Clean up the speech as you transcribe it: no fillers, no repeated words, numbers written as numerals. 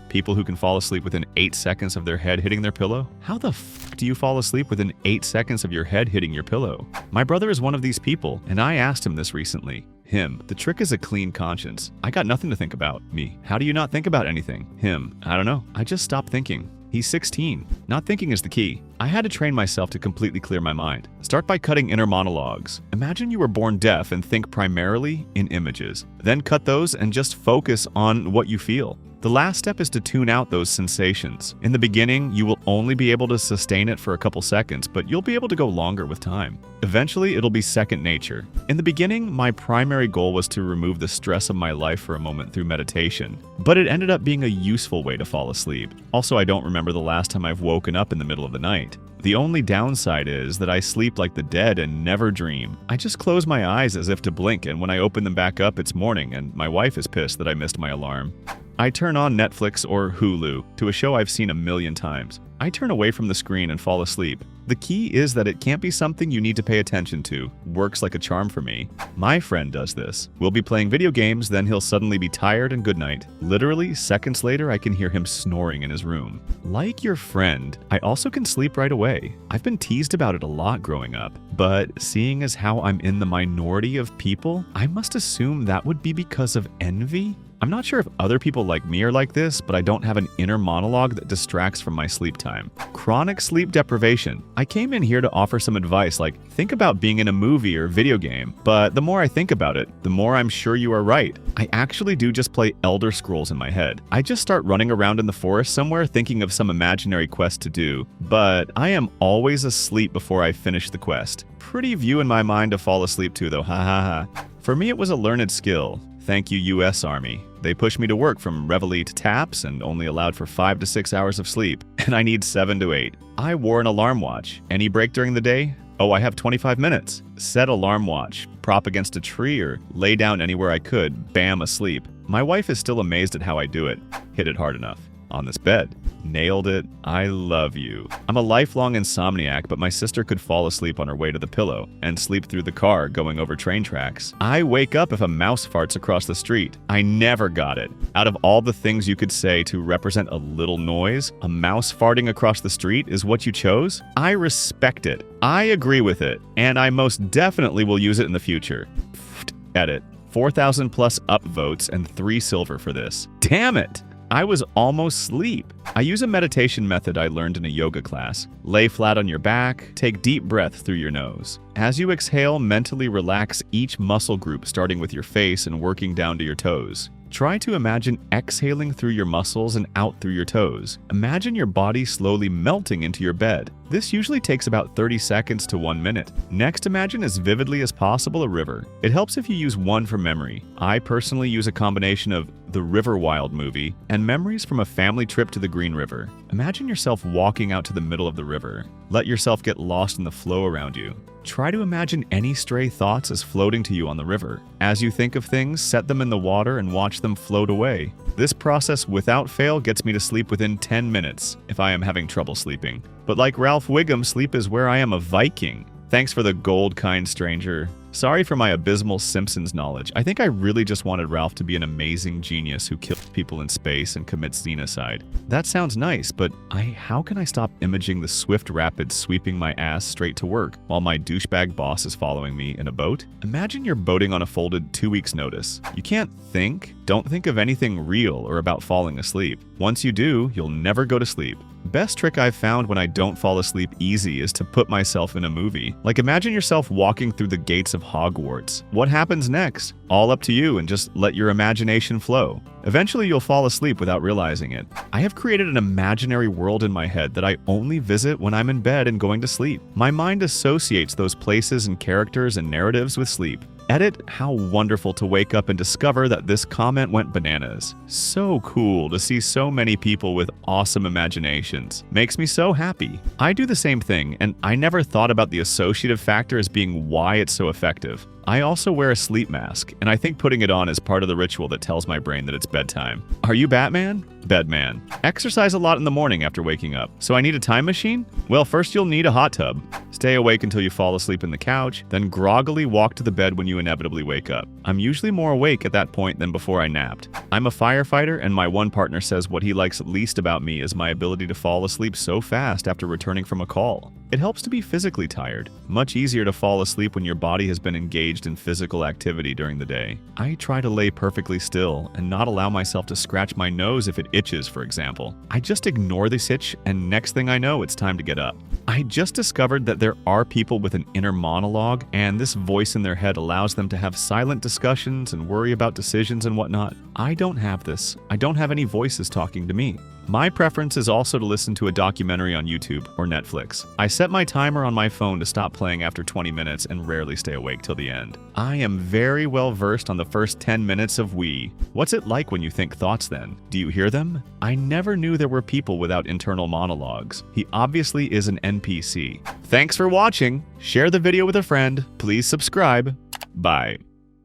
People who can fall asleep within 8 seconds of their head hitting their pillow? How the f do you fall asleep within 8 seconds of your head hitting your pillow? My brother is one of these people, and I asked him this recently. Him. The trick is a clean conscience. I got nothing to think about. Me. How do you not think about anything? Him. I don't know. I just stopped thinking. He's 16. Not thinking is the key. I had to train myself to completely clear my mind. Start by cutting inner monologues. Imagine you were born deaf and think primarily in images. Then cut those and just focus on what you feel. The last step is to tune out those sensations. In the beginning, you will only be able to sustain it for a couple seconds, but you'll be able to go longer with time. Eventually, it'll be second nature. In the beginning, my primary goal was to remove the stress of my life for a moment through meditation, but it ended up being a useful way to fall asleep. Also, I don't remember the last time I've woken up in the middle of the night. The only downside is that I sleep like the dead and never dream. I just close my eyes as if to blink, and when I open them back up, it's morning, and my wife is pissed that I missed my alarm. I turn on Netflix or Hulu to a show I've seen a million times. I turn away from the screen and fall asleep. The key is that it can't be something you need to pay attention to. Works like a charm for me. My friend does this. We'll be playing video games, then he'll suddenly be tired and good night. Literally, seconds later, I can hear him snoring in his room. Like your friend, I also can sleep right away. I've been teased about it a lot growing up, but seeing as how I'm in the minority of people, I must assume that would be because of envy? I'm not sure if other people like me are like this, but I don't have an inner monologue that distracts from my sleep time. Chronic sleep deprivation. I came in here to offer some advice like, think about being in a movie or video game, but the more I think about it, the more I'm sure you are right. I actually do just play Elder Scrolls in my head. I just start running around in the forest somewhere thinking of some imaginary quest to do, but I am always asleep before I finish the quest. Pretty view in my mind to fall asleep to though, ha ha ha. For me it was a learned skill. Thank you, US Army. They pushed me to work from Reveille to TAPS and only allowed for 5 to 6 hours of sleep, and I need 7 to 8. I wore an alarm watch. Any break during the day? Oh, I have 25 minutes. Set alarm watch, prop against a tree or lay down anywhere I could, bam, asleep. My wife is still amazed at how I do it. Hit it hard enough. On this bed. Nailed it. I love you. I'm a lifelong insomniac, but my sister could fall asleep on her way to the pillow and sleep through the car going over train tracks. I wake up if a mouse farts across the street. I never got it. Out of all the things you could say to represent a little noise, a mouse farting across the street is what you chose? I respect it. I agree with it, and I most definitely will use it in the future. Edit. 4,000 plus upvotes and 3 silver for this. Damn it! I was almost asleep. I use a meditation method I learned in a yoga class. Lay flat on your back, take deep breaths through your nose. As you exhale, mentally relax each muscle group starting with your face and working down to your toes. Try to imagine exhaling through your muscles and out through your toes. Imagine your body slowly melting into your bed. This usually takes about 30 seconds to 1 minute. Next, imagine as vividly as possible a river. It helps if you use one from memory. I personally use a combination of the River Wild movie and memories from a family trip to the Green River. Imagine yourself walking out to the middle of the river. Let yourself get lost in the flow around you. Try to imagine any stray thoughts as floating to you on the river. As you think of things, set them in the water and watch them float away. This process without fail gets me to sleep within 10 minutes if I am having trouble sleeping. But like Ralph Wiggum, sleep is where I am a Viking. Thanks for the gold, kind stranger. Sorry for my abysmal Simpsons knowledge. I think I really just wanted Ralph to be an amazing genius who kills people in space and commits xenocide. That sounds nice, but how can I stop imaging the swift rapids sweeping my ass straight to work while my douchebag boss is following me in a boat? Imagine you're boating on a folded 2 weeks notice. You can't think. Don't think of anything real or about falling asleep. Once you do, you'll never go to sleep. Best trick I've found when I don't fall asleep easy is to put myself in a movie. Like imagine yourself walking through the gates of Hogwarts. What happens next? All up to you, and just let your imagination flow. Eventually you'll fall asleep without realizing it. I have created an imaginary world in my head that I only visit when I'm in bed and going to sleep. My mind associates those places and characters and narratives with sleep. Edit, how wonderful to wake up and discover that this comment went bananas. So cool to see so many people with awesome imaginations. Makes me so happy. I do the same thing, and I never thought about the associative factor as being why it's so effective. I also wear a sleep mask, and I think putting it on is part of the ritual that tells my brain that it's bedtime. Are you Batman? Bedman. Exercise a lot in the morning after waking up. So I need a time machine? Well, first you'll need a hot tub. Stay awake until you fall asleep in the couch, then groggily walk to the bed when you inevitably wake up. I'm usually more awake at that point than before I napped. I'm a firefighter, and my one partner says what he likes least about me is my ability to fall asleep so fast after returning from a call. It helps to be physically tired. Much easier to fall asleep when your body has been engaged in physical activity during the day. I try to lay perfectly still and not allow myself to scratch my nose if it itches, for example. I just ignore this itch, and next thing I know, it's time to get up. I just discovered that there are people with an inner monologue, and this voice in their head allows them to have silent discussions and worry about decisions and whatnot. I don't have this. I don't have any voices talking to me. My preference is also to listen to a documentary on YouTube or Netflix. I set my timer on my phone to stop playing after 20 minutes and rarely stay awake till the end. I am very well versed on the first 10 minutes of We. What's it like when you think thoughts then? Do you hear them? I never knew there were people without internal monologues. He obviously is an NPC. Thanks for watching. Share the video with a friend. Please subscribe. Bye.